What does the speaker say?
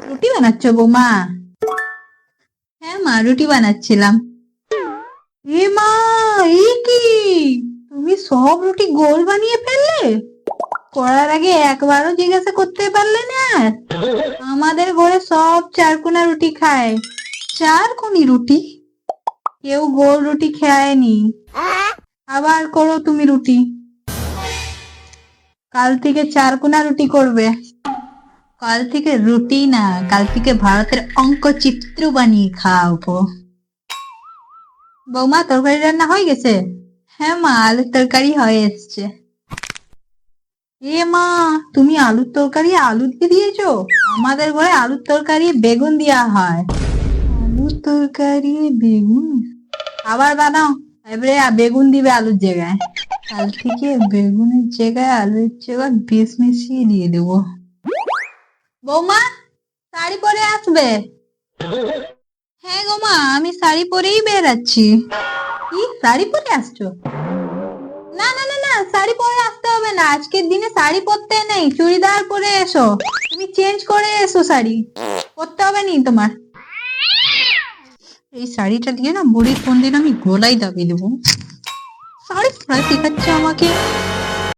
রুটি বানাচ্ছো বৌমা? হ্যাঁ মা, রুটি বানাচ্ছিলাম। এ মা, এই কি, তুমি সব রুটি গোল বানিয়ে ফেললে? করার আগে একবারও জিজ্ঞাসা করতে পারলে না? আমাদের ঘরে সব চারকোনা রুটি খায়। চারকোনি রুটি? কেউ গোল রুটি খায়নি। আবার করো তুমি রুটি। কাল থেকে চারকোনা রুটি করবে। কাল থেকে রুটি না, কাল থেকে ভারতের অঙ্ক চিত্র বানিয়ে খাওয়াবো। বৌমা, তরকারি রান্না হয়ে গেছে? হ্যাঁ মা, আলুর তরকারি হয়ে এসছে। এ মা, তুমি আলুর তরকারি আলু দিয়ে দিয়েছো? আমাদের ঘরে আলুর তরকারি বেগুন দেওয়া হয়। আলুর তরকারি বেগুন? আবার বানাও। এবারে বেগুন দিবে আলুর জায়গায়। কাল থেকে বেগুনের জায়গায় আলুর জায়গায় বিষ মিশিয়ে দিয়ে দেবো। বৌমা, শাড়ি পরে আসবে। হ্যাঁ গো মা, আমি শাড়ি পরেই বেরাচ্ছি। কি, শাড়ি পরে আসছো? না না না না, শাড়ি পরে আসতে হবে না, আজকের দিনে শাড়ি পরতে নেই, চুড়িদার পরে এসো। তুমি চেঞ্জ করে এসো, শাড়ি পরতে হবে নি তোমার। এই শাড়িটা দিয়ে না বুড়ির কোনদিন আমি গলায় দাবিয়ে দেবো। শাড়ি পরা শেখাচ্ছে আমাকে।